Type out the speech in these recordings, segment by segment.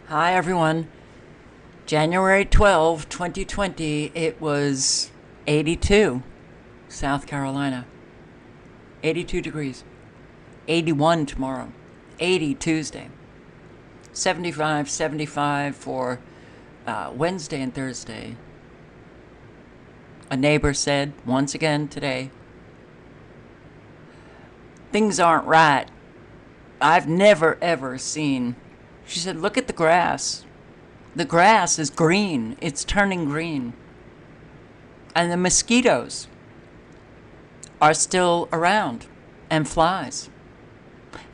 Hi everyone. January 12, 2020, it was 82, South Carolina. 82 degrees. 81 tomorrow. 80 Tuesday. 75 for Wednesday and Thursday. A neighbor said, once again today, things aren't right. I've never ever seen. She said, look at the grass. The grass is green. It's turning green. And the mosquitoes are still around. And flies.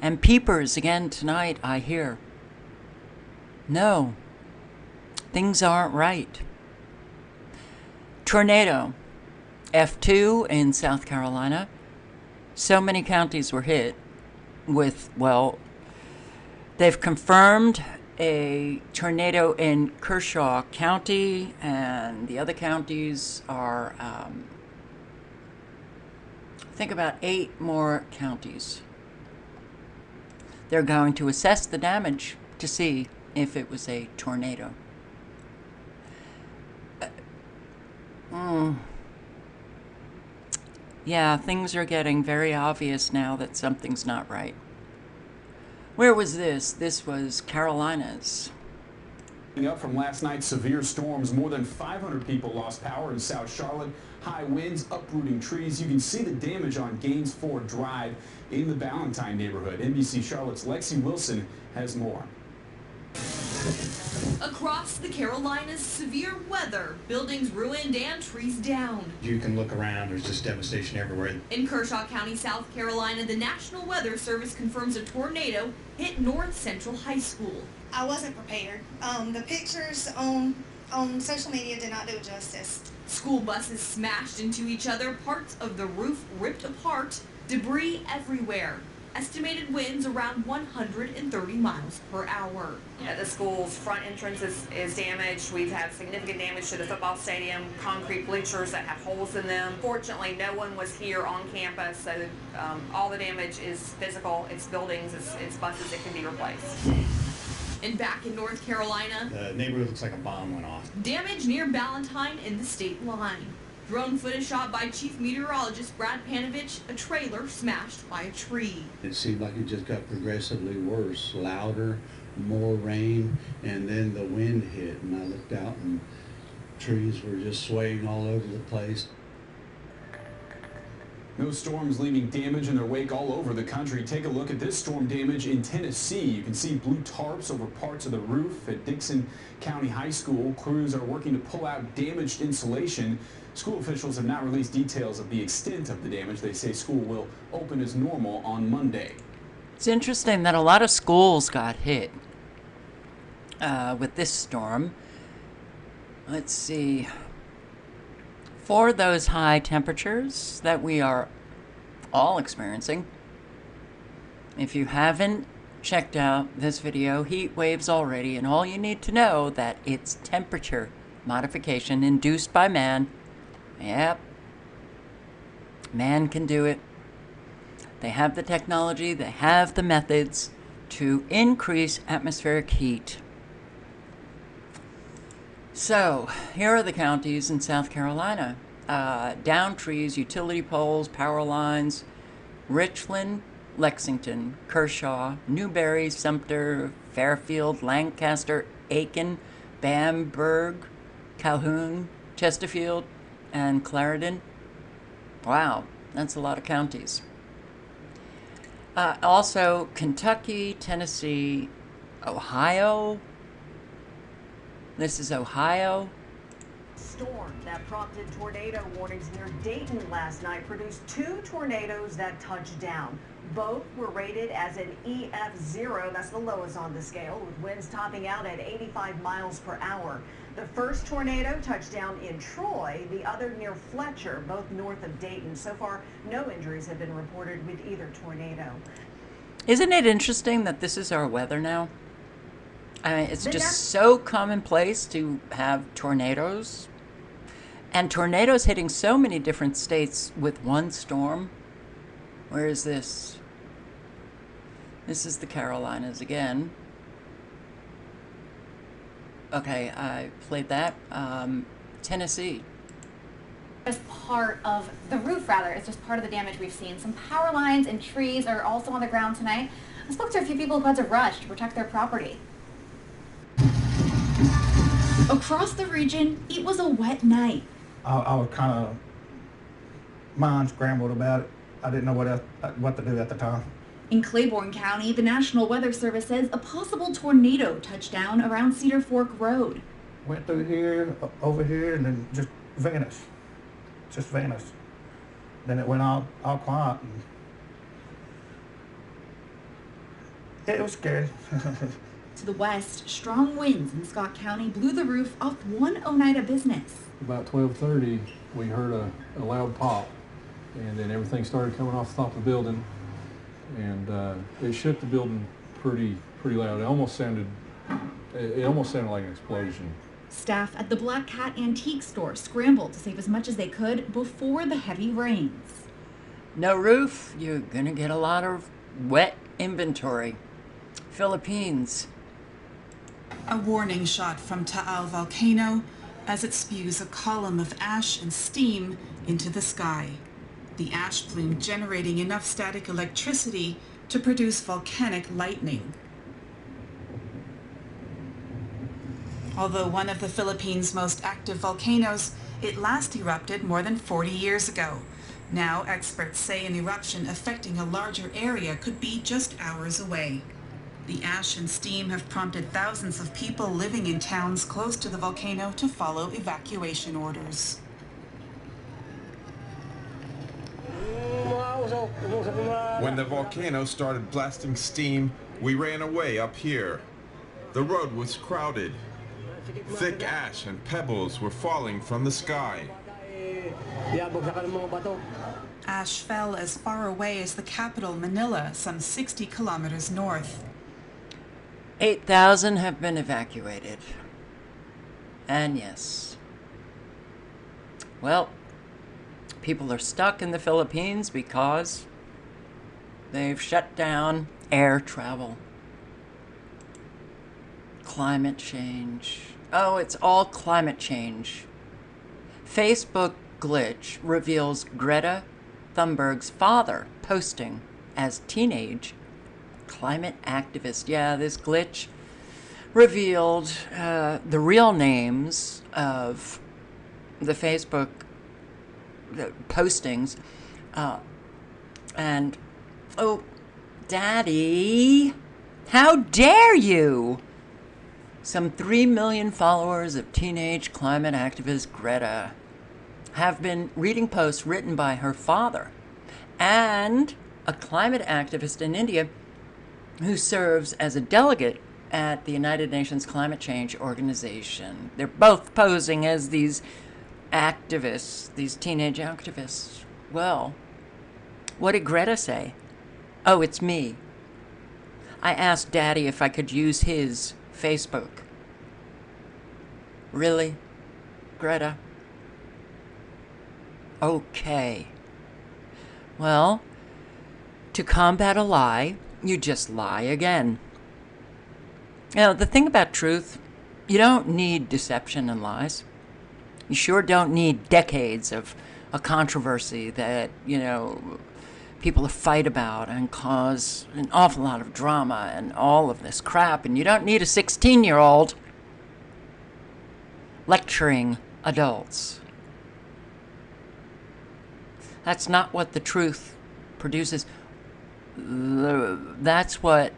And peepers again tonight, I hear. No. Things aren't right. Tornado. F2 in South Carolina. So many counties were hit with, well, they've confirmed a tornado in Kershaw County, and the other counties are, I think about 8 more counties. They're going to assess the damage to see if it was a tornado. Yeah, things are getting very obvious now that something's not right. Where was this? This was Carolinas. Up from last night's severe storms, more than 500 people lost power in South Charlotte. High winds uprooting trees. You can see the damage on Gaines Ford Drive in the Ballantyne neighborhood. NBC Charlotte's Lexi Wilson has more. Across the Carolinas, severe weather, buildings ruined and trees down. You can look around, there's just devastation everywhere. In Kershaw County, South Carolina, the National Weather Service confirms a tornado hit North Central High School. I wasn't prepared. The pictures on social media did not do it justice. School buses smashed into each other, parts of the roof ripped apart, debris everywhere. Estimated winds around 130 miles per hour. The school's front entrance is damaged. We've had significant damage to the football stadium, concrete bleachers that have holes in them. Fortunately, no one was here on campus, so all the damage is physical. It's buildings, it's buses that can be replaced. And back in North Carolina, The neighborhood looks like a bomb went off. damage near Ballantyne in the state line. Drone footage shot by Chief Meteorologist Brad Panovich, a trailer smashed by a tree. It seemed like it just got progressively worse, louder, more rain, and then the wind hit, and I looked out and trees were just swaying all over the place. Those storms leaving damage in their wake all over the country. Take a look at this storm damage in Tennessee. You can see blue tarps over parts of the roof at Dixon County High School. Crews are working to pull out damaged insulation. School officials have not released details of the extent of the damage. They say school will open as normal on Monday. It's interesting that a lot of schools got hit with this storm. Let's see. For those high temperatures that we are all experiencing, if you haven't checked out this video, heat waves already, and all you need to know that it's temperature modification induced by man. Yep. Man can do it. They have the technology, they have the methods to increase atmospheric heat. So, here are the counties in South Carolina. Down trees, utility poles, power lines, Richland, Lexington, Kershaw, Newberry, Sumter, Fairfield, Lancaster, Aiken, Bamberg, Calhoun, Chesterfield, and Clarendon. Wow, that's a lot of counties. Also, Kentucky, Tennessee, Ohio. This is Ohio. Storm that prompted tornado warnings near Dayton last night produced 2 tornadoes that touched down. Both were rated as an EF0, that's the lowest on the scale, with winds topping out at 85 miles per hour. The first tornado touched down in Troy, the other near Fletcher, both north of Dayton. So far, no injuries have been reported with either tornado. Isn't it interesting that this is our weather now? I mean, it's just so commonplace to have tornadoes. And tornadoes hitting so many different states with one storm. Where is this? This is the Carolinas again. Okay, I played that. Tennessee. Just part of the roof, rather. It's just part of the damage we've seen. Some power lines and trees are also on the ground tonight. I spoke to a few people who had to rush to protect their property. Across the region, it was a wet night. I was kind of mind scrambled about it. I didn't know what to do at the time. In Claiborne County, the National Weather Service says a possible tornado touched down around Cedar Fork Road. Went through here, over here, and then just vanished. Just vanished. Then it went all quiet. And it was scary. To the west, strong winds in Scott County blew the roof off one Oneida business. About 12:30, we heard a loud pop, and then everything started coming off the top of the building, and it shook the building pretty loud. It almost sounded like an explosion. Staff at the Black Cat Antique Store scrambled to save as much as they could before the heavy rains. No roof, you're gonna get a lot of wet inventory. Philippines. A warning shot from Taal volcano as it spews a column of ash and steam into the sky. The ash plume generating enough static electricity to produce volcanic lightning. Although one of the Philippines' most active volcanoes, it last erupted more than 40 years ago. Now experts say an eruption affecting a larger area could be just hours away. The ash and steam have prompted thousands of people living in towns close to the volcano to follow evacuation orders. When the volcano started blasting steam, we ran away up here. The road was crowded. Thick ash and pebbles were falling from the sky. Ash fell as far away as the capital, Manila, some 60 kilometers north. 8,000 have been evacuated. And yes. Well, people are stuck in the Philippines because they've shut down air travel. Climate change. Oh, it's all climate change. Facebook glitch reveals Greta Thunberg's father posting as teenage climate activist. Yeah, this glitch revealed the real names of the Facebook postings. And, oh, Daddy, how dare you? Some 3 million followers of teenage climate activist Greta have been reading posts written by her father and a climate activist in India who serves as a delegate at the United Nations Climate Change Organization. They're both posing as these activists, these teenage activists. Well, what did Greta say? Oh, it's me. I asked Daddy if I could use his Facebook. Really, Greta? Okay. Well, to combat a lie, you just lie again. Now, the thing about truth, you don't need deception and lies. You sure don't need decades of a controversy that, people fight about and cause an awful lot of drama and all of this crap. And you don't need a 16-year-old lecturing adults. That's not what the truth produces. That's what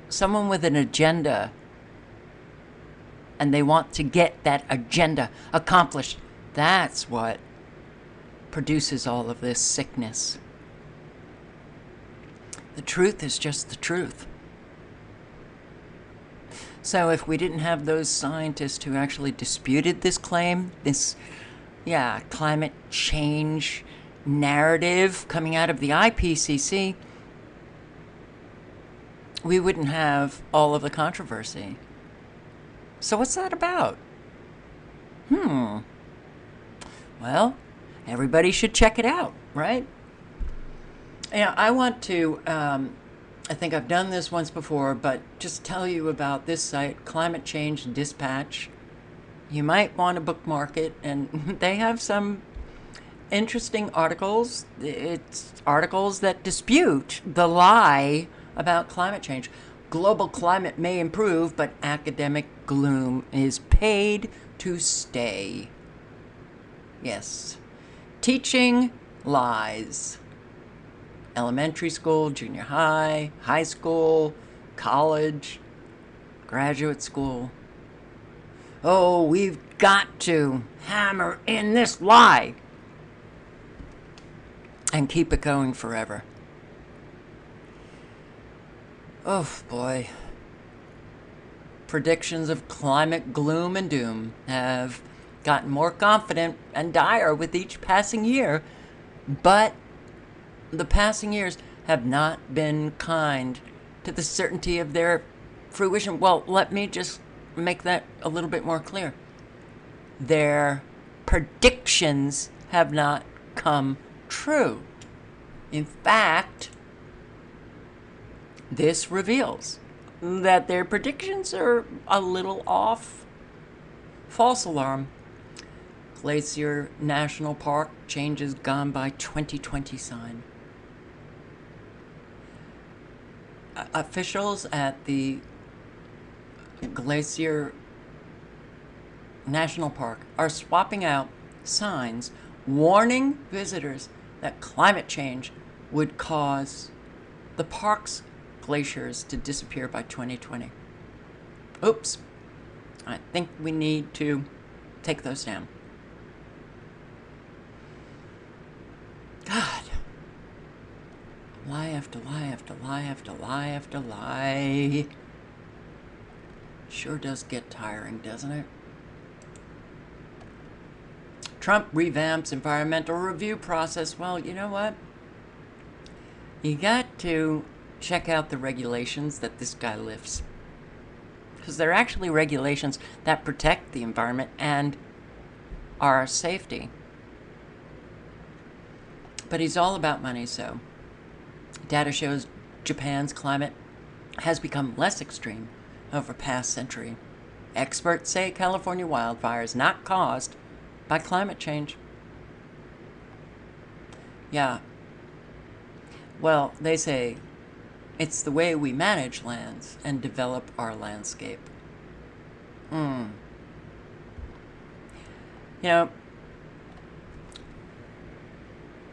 someone with an agenda, and they want to get that agenda accomplished, that's what produces all of this sickness. The truth is just the truth. So if we didn't have those scientists who actually disputed this claim, this, climate change narrative coming out of the IPCC, we wouldn't have all of the controversy. So what's that about? Well, everybody should check it out, right? I want to, I think I've done this once before, but just tell you about this site, Climate Change Dispatch. You might want to bookmark it, and they have some interesting articles. It's articles that dispute the lie about climate change. Global climate may improve, but academic gloom is paid to stay. Yes. Teaching lies. Elementary school, junior high, high school, college, graduate school. Oh, we've got to hammer in this lie and keep it going forever. Oh, boy. Predictions of climate gloom and doom have gotten more confident and dire with each passing year, but the passing years have not been kind to the certainty of their fruition. Well, let me just make that a little bit more clear. Their predictions have not come true. In fact, this reveals that their predictions are a little off. False alarm. Glacier National Park changes gone by 2020 sign. Officials at the Glacier National Park are swapping out signs warning visitors that climate change would cause the park's glaciers to disappear by 2020. Oops. I think we need to take those down. God. Lie after lie after lie after lie after lie. Sure does get tiring, doesn't it? Trump revamps environmental review process. Well, you know what? You got to check out the regulations that this guy lifts. Because they're actually regulations that protect the environment and our safety. But he's all about money, so data shows Japan's climate has become less extreme over past century. Experts say California wildfires not caused by climate change. Yeah. Well, they say it's the way we manage lands and develop our landscape. You know,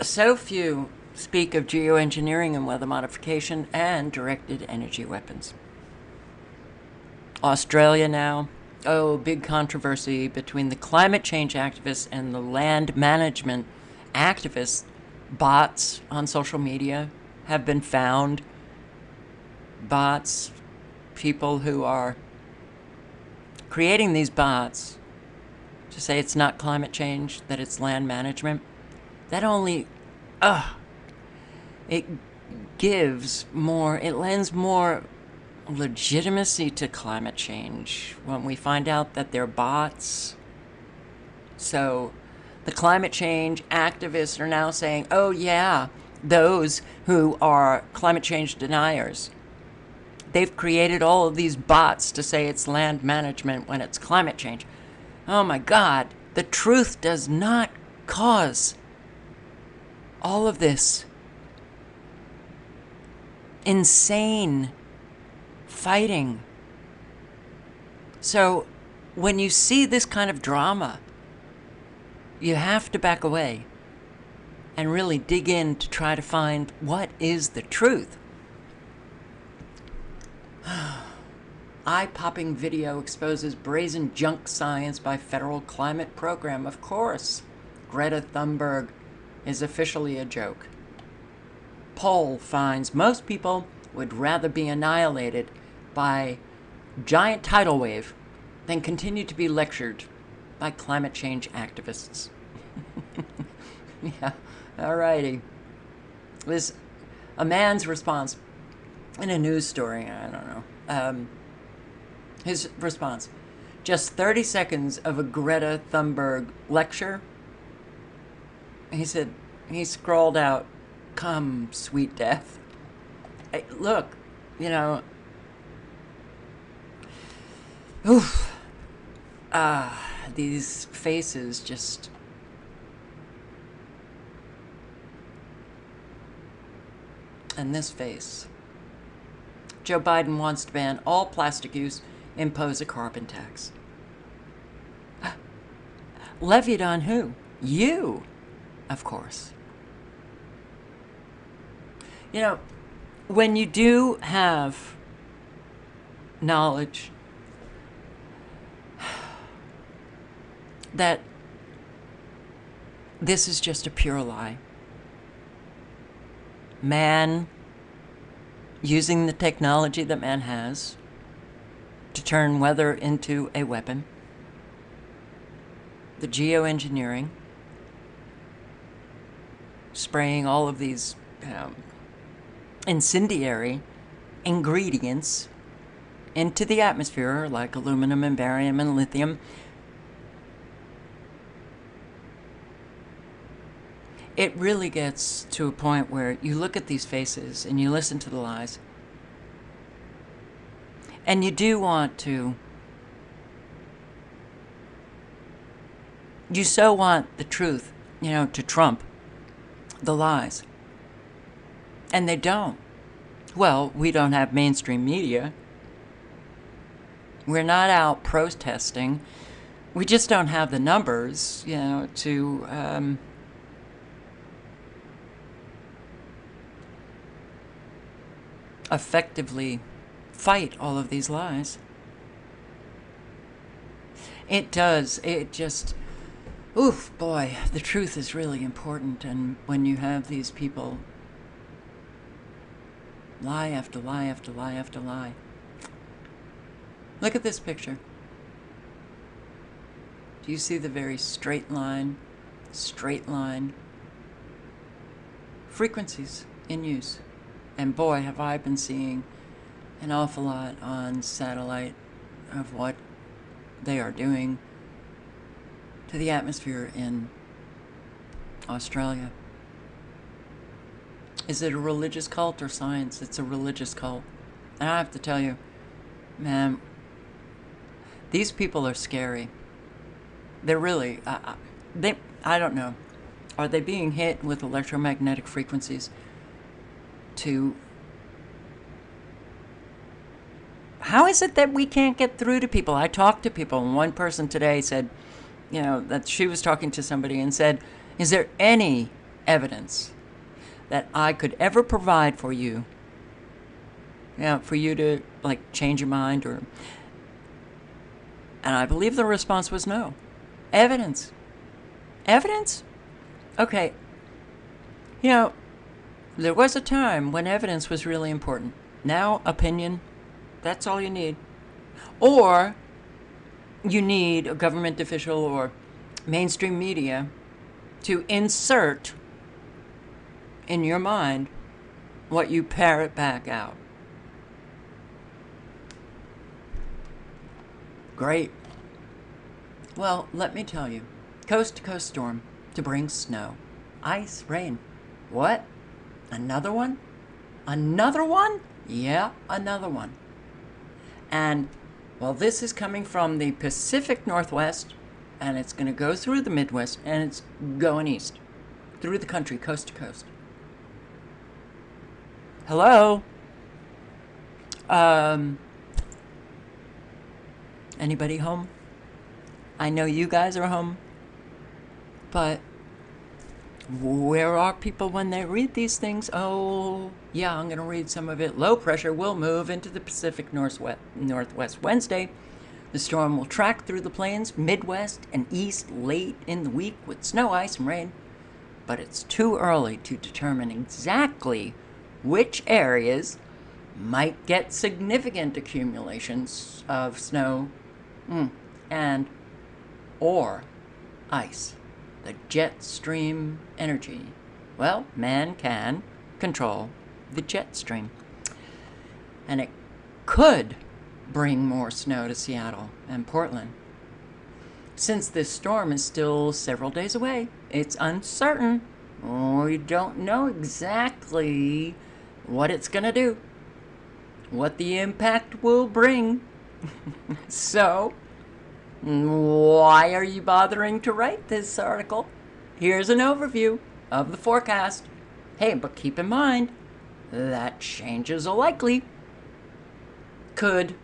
so few speak of geoengineering and weather modification and directed energy weapons. Australia now. Oh, big controversy between the climate change activists and the land management activists. Bots on social media have been found. Bots, people who are creating these bots to say it's not climate change, that it's land management. That only, it gives more, it lends more legitimacy to climate change when we find out that they're bots. So the climate change activists are now saying, oh yeah, those who are climate change deniers, they've created all of these bots to say it's land management when it's climate change. Oh my God, the truth does not cause all of this insane fighting. So when you see this kind of drama, you have to back away and really dig in to try to find what is the truth. Eye-popping video exposes brazen junk science by federal climate program. Of course, Greta Thunberg is officially a joke. Poll finds most people would rather be annihilated by giant tidal wave than continue to be lectured by climate change activists. Yeah, alrighty. This a man's response in a news story. I don't know. His response: just 30 seconds of a Greta Thunberg lecture. He said, he scrawled out, "Come, sweet death." Hey, look, you know. Oof. these faces just... And this face. Joe Biden wants to ban all plastic use, impose a carbon tax. Levied on who? You, of course. You know, when you do have knowledge that this is just a pure lie, man using the technology that man has to turn weather into a weapon, the geoengineering, spraying all of these incendiary ingredients into the atmosphere, like aluminum and barium and lithium. It really gets to a point where you look at these faces and you listen to the lies. And you do want to... You so want the truth, you know, to trump the lies. And they don't. Well, we don't have mainstream media. We're not out protesting. We just don't have the numbers, you know, to effectively fight all of these lies. It does. It just... Oof, boy, the truth is really important. And when you have these people lie after lie after lie after lie. Look at this picture. Do you see the very straight line? Straight line. Frequencies in use. And boy, have I been seeing an awful lot on satellite of what they are doing to the atmosphere in Australia. Is it a religious cult or science? It's a religious cult. And I have to tell you, man, these people are scary. They're really, I don't know. Are they being hit with electromagnetic frequencies to... How is it that we can't get through to people? I talked to people, and one person today said, you know, that she was talking to somebody and said, is there any evidence that I could ever provide for you, you know, for you to, like, change your mind? Or... And I believe the response was no. Evidence. Evidence? Okay. You know, there was a time when evidence was really important. Now, opinion, that's all you need. Or you need a government official or mainstream media to insert in your mind what you parrot back out. Great. Well, let me tell you, coast-to-coast storm to bring snow, ice, rain. What? Another one? Another one? Yeah, another one. And, well, this is coming from the Pacific Northwest, and it's going to go through the Midwest, and it's going east, through the country, coast to coast. Hello? Anybody home? I know you guys are home, but where are people when they read these things? Oh, yeah, I'm going to read some of it. Low pressure will move into the Pacific Northwest Wednesday. The storm will track through the plains, Midwest, and East late in the week with snow, ice, and rain. But it's too early to determine exactly which areas might get significant accumulations of snow and or ice. The jet stream energy. Well, man can control the jet stream. And it could bring more snow to Seattle and Portland. Since this storm is still several days away, it's uncertain. We don't know exactly what it's going to do, what the impact will bring. So, Why are you bothering to write this article? Here's an overview of the forecast. Hey, but keep in mind that changes are likely. Could.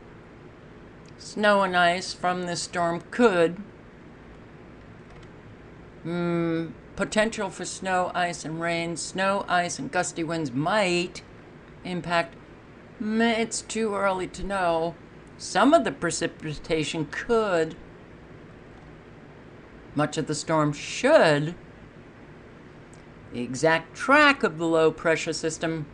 Snow and ice from this storm could. Potential for snow, ice, and rain. Snow, ice, and gusty winds might impact. It's too early to know. Some of the precipitation could. Much of the storm should. The exact track of the low pressure system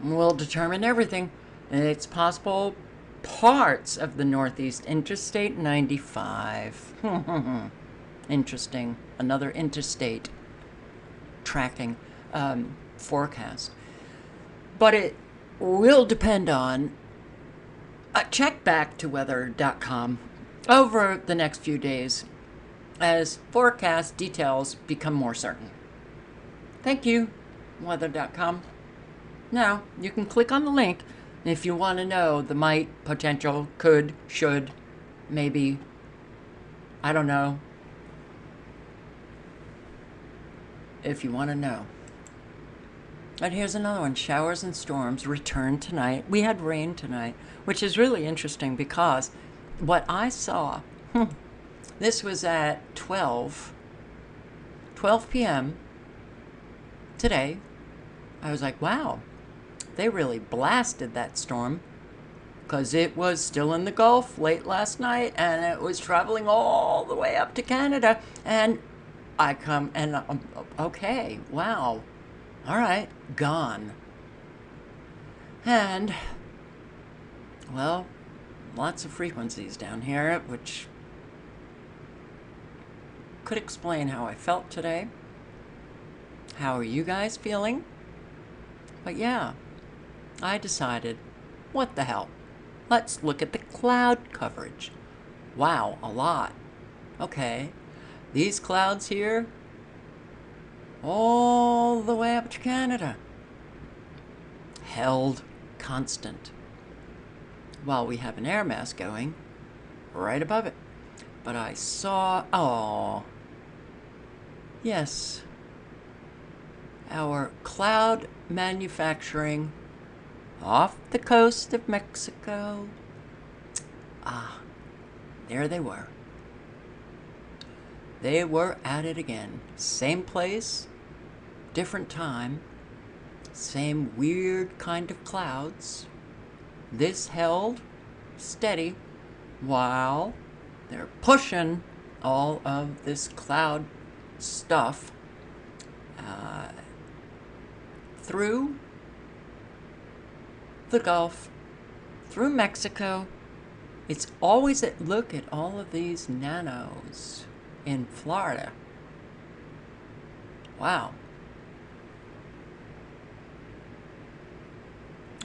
will determine everything. It's possible parts of the Northeast Interstate 95. Interesting. Another interstate tracking forecast. But it will depend on check back to weather.com over the next few days as forecast details become more certain. Thank you, weather.com. Now, you can click on the link if you want to know the might, potential, could, should, maybe, I don't know. If you want to know. And here's another one. Showers and storms return tonight. We had rain tonight, which is really interesting because what I saw, this was at 12 p.m. today. I was like, wow, they really blasted that storm because it was still in the Gulf late last night and it was traveling all the way up to Canada. And I come and, okay, wow. All right, gone. And, well, lots of frequencies down here, which could explain how I felt today. How are you guys feeling? But yeah, I decided, what the hell? Let's look at the cloud coverage. Wow, a lot. Okay, these clouds here, all the way up to Canada, held constant while we have an air mass going right above it. But I saw, oh, yes, our cloud manufacturing off the coast of Mexico. Ah, there they were. They were at it again. Same place, different time, same weird kind of clouds. This held steady while they're pushing all of this cloud stuff through the Gulf, through Mexico. It's always look at all of these nanos in Florida. Wow.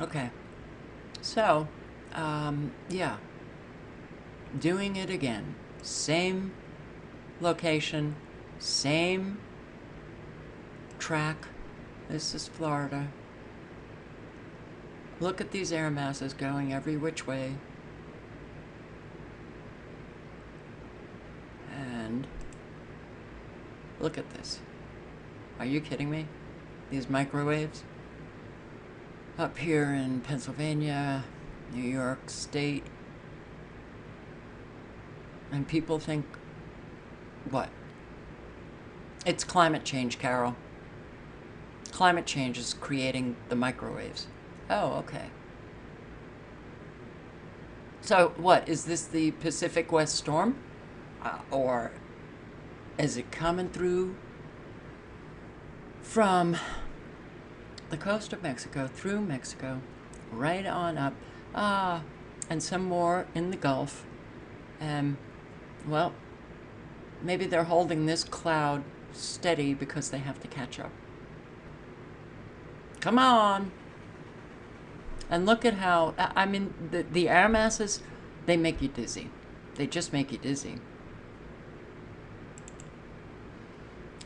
Okay. So, yeah. Doing it again. Same location, same track. This is Florida. Look at these air masses going every which way. And look at this. Are you kidding me? These microwaves up here in Pennsylvania, New York State. And people think, what? It's climate change, Carol. Climate change is creating the microwaves. Oh, okay. So what, is this the Pacific West storm? Or is it coming through from the coast of Mexico, through Mexico, right on up, and some more in the Gulf? And, well, maybe they're holding this cloud steady because they have to catch up. Come on. And look at how, I mean, the air masses, they make you dizzy. They just make you dizzy.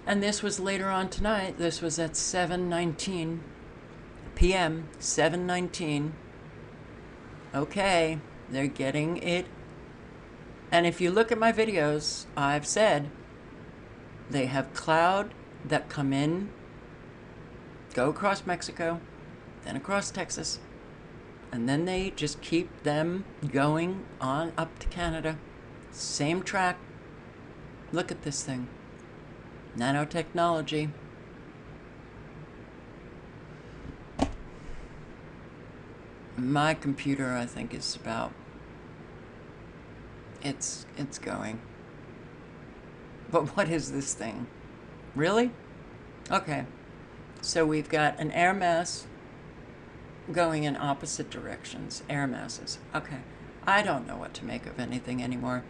And this was later on tonight. This was at 7:19 p.m., 7:19. Okay, they're getting it And if you look at my videos, I've said they have cloud that come in, go across Mexico, then across Texas, and then they just keep them going on up to Canada. Same track. Look at this thing. Nanotechnology. My computer, I think, is about... It's going. But what is this thing? Really? Okay. So we've got an air mass going in opposite directions. Air masses. Okay. I don't know what to make of anything anymore.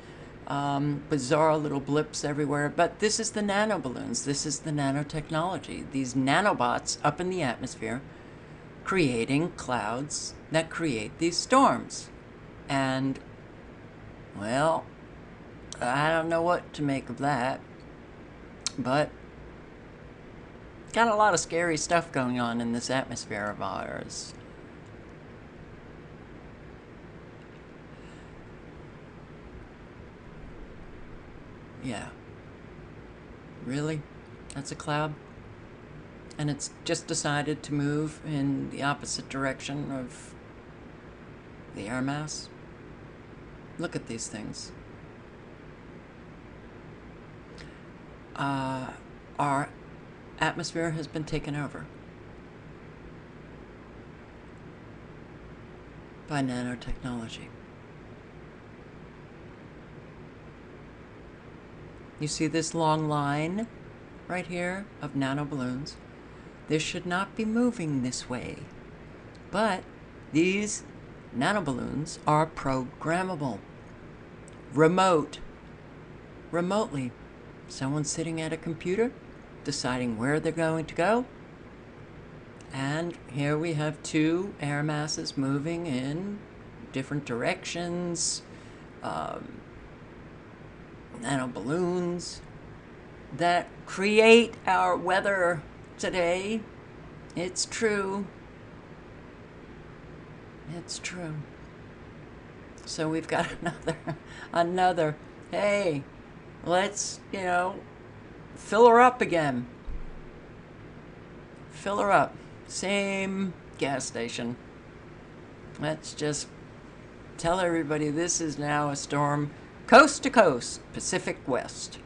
Bizarre little blips everywhere. But this is the nanoballoons. This is the nanotechnology. These nanobots up in the atmosphere creating clouds that create these storms. And, well, I don't know what to make of that. But got a lot of scary stuff going on in this atmosphere of ours. Yeah. Really? That's a cloud? And it's just decided to move in the opposite direction of the air mass? Look at these things. Our atmosphere has been taken over by nanotechnology. You see this long line right here of nanoballoons? This should not be moving this way. But these nanoballoons are programmable. Remotely. Someone's sitting at a computer, deciding where they're going to go. And here we have two air masses moving in different directions. Nanoballoons that create our weather today. It's true. It's true. So we've got another, hey, let's, fill her up again. Fill her up. Same gas station. Let's just tell everybody this is now a storm coast to coast, Pacific West.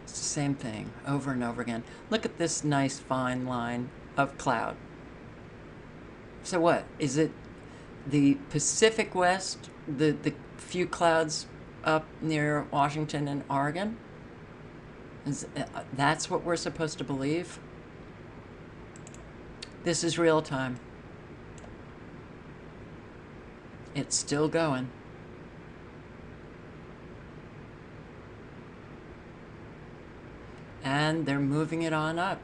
It's the same thing over and over again. Look at this nice fine line of cloud. So what? Is it the Pacific West, the few clouds up near Washington and Oregon? That's what we're supposed to believe? This is real time. It's still going. And they're moving it on up.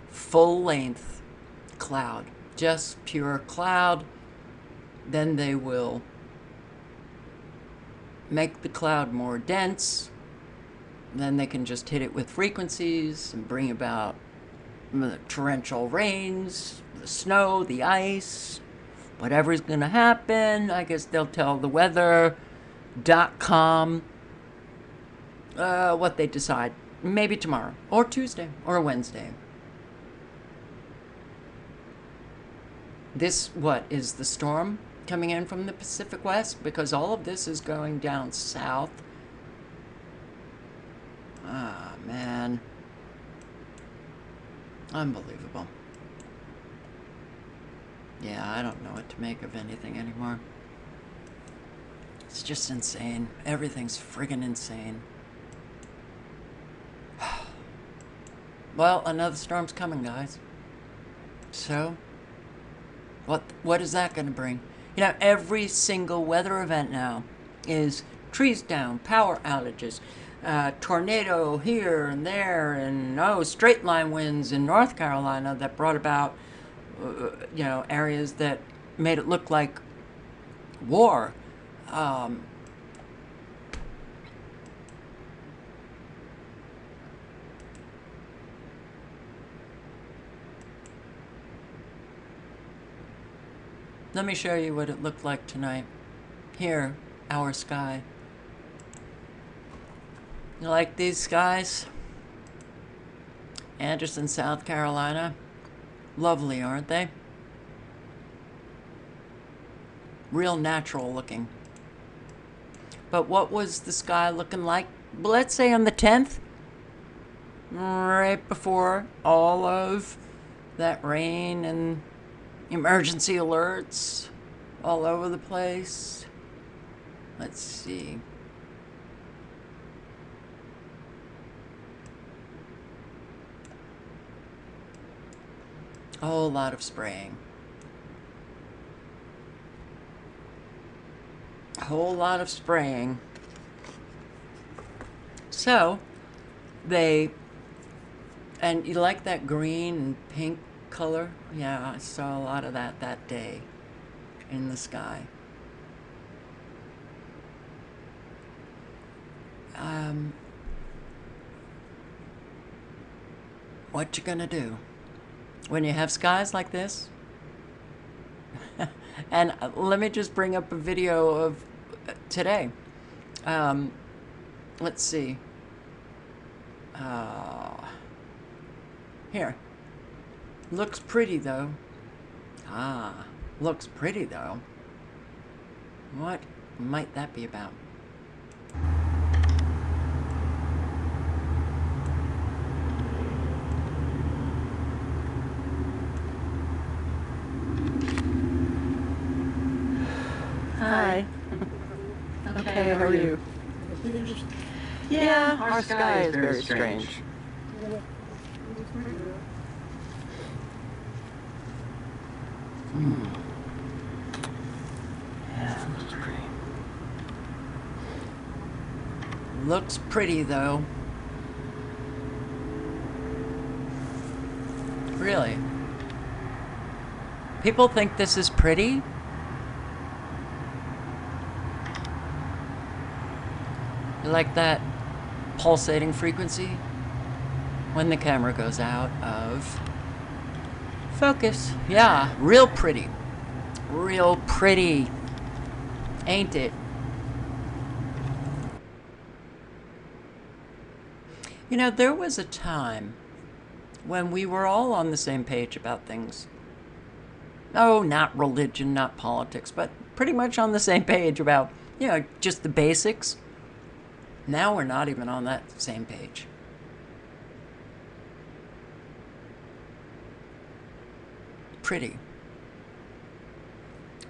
Full length cloud. Just pure cloud. Then they will make the cloud more dense. Then they can just hit it with frequencies and bring about the torrential rains, the snow, the ice, whatever's going to happen. I guess they'll tell the weather.com what they decide. Maybe tomorrow, or Tuesday, or Wednesday. This, what, is the storm coming in from the Pacific West? Because all of this is going down south. Ah, man. Unbelievable. Yeah, I don't know what to make of anything anymore. It's just insane. Everything's friggin' insane. Well, another storm's coming, guys. So, what is that going to bring? Every single weather event now is trees down, power outages, tornado here and there, and straight line winds in North Carolina that brought about, areas that made it look like war. Let me show you what it looked like tonight. Here, our sky. You like these skies? Anderson, South Carolina. Lovely, aren't they? Real natural looking. But what was the sky looking like, let's say on the 10th? Right before all of that rain and emergency alerts all over the place. Let's see. A whole lot of spraying. A whole lot of spraying. So, and you like that green and pink color? Yeah, I saw a lot of that day in the sky. What you gonna do when you have skies like this? And let me just bring up a video of today. Let's see. Here. Looks pretty though. Looks pretty though. What might that be about? Hi. Okay, how are you? Yeah, our sky is very strange. Yeah, looks pretty. Looks pretty though. Really? People think this is pretty? You like that pulsating frequency? When the camera goes out of focus. Yeah, real pretty. Real pretty. Ain't it? You know, there was a time when we were all on the same page about things. Oh, not religion, not politics, but pretty much on the same page about, you know, just the basics. Now we're not even on that same page. Pretty.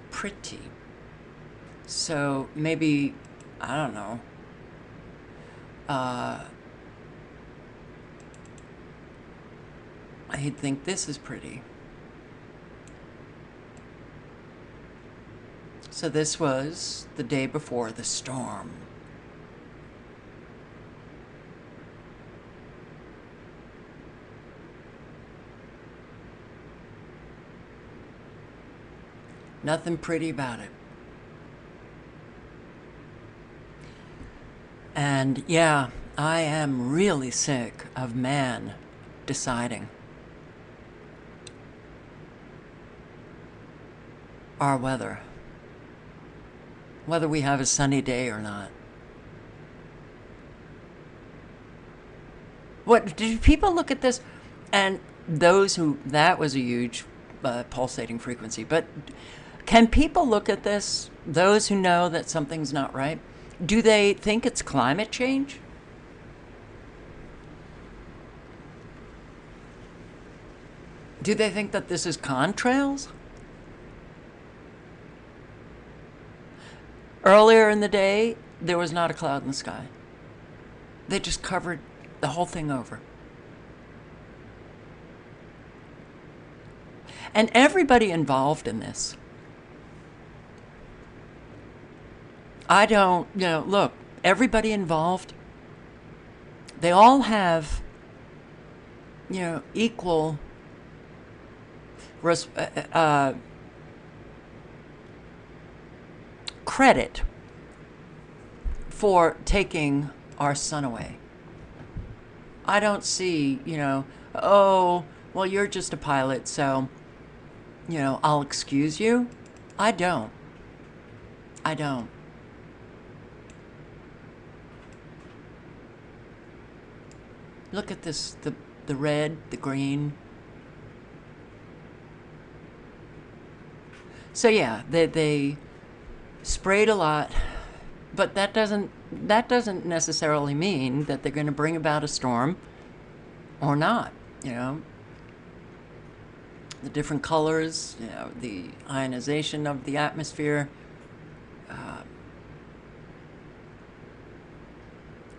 Pretty. So maybe, I don't know, I'd think this is pretty. So this was the day before the storm. Nothing pretty about it. And yeah, I am really sick of man deciding our weather, whether we have a sunny day or not. What, do people look at this? And those who, that was a huge pulsating frequency, but can people look at this, those who know that something's not right? Do they think it's climate change? Do they think that this is contrails? Earlier in the day, there was not a cloud in the sky. They just covered the whole thing over. And everybody involved in this, I don't, you know, look, everybody involved, they all have, you know, equal credit for taking our sun away. I don't see, you know, oh, well, you're just a pilot, so, you know, I'll excuse you. I don't. I don't. Look at this, the red, the green. So yeah, they sprayed a lot, but that doesn't necessarily mean that they're going to bring about a storm or not, you know. The different colors, you know, the ionization of the atmosphere,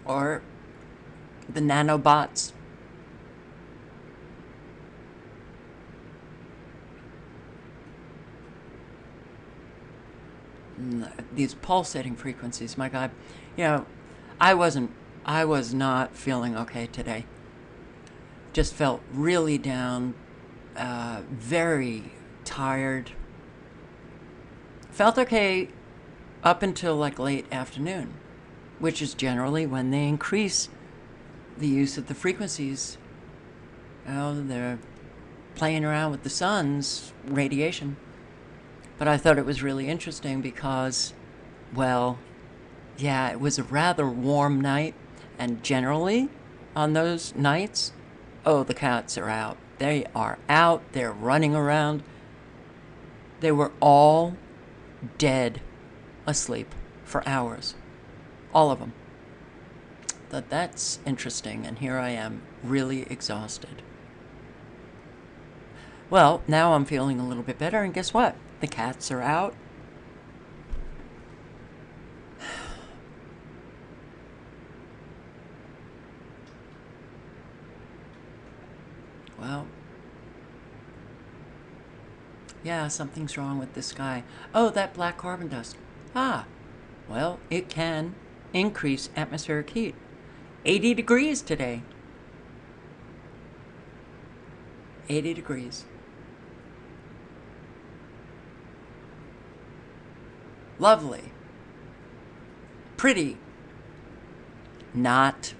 or the nanobots. These pulsating frequencies, my God. You know, I was not feeling okay today. Just felt really down, very tired. Felt okay up until like late afternoon, which is generally when they increase the use of the frequencies. You know, they're playing around with the sun's radiation. But I thought it was really interesting because, well, yeah, it was a rather warm night, and generally on those nights, oh, the cats are out. They are out, they're running around. They were all dead asleep for hours. All of them. But that's interesting, and here I am, really exhausted. Well, now I'm feeling a little bit better, and guess what? The cats are out. Well, yeah, something's wrong with the sky. Oh, that black carbon dust. Ah, well, it can increase atmospheric heat. 80 degrees today. 80 degrees. Lovely. Pretty. Not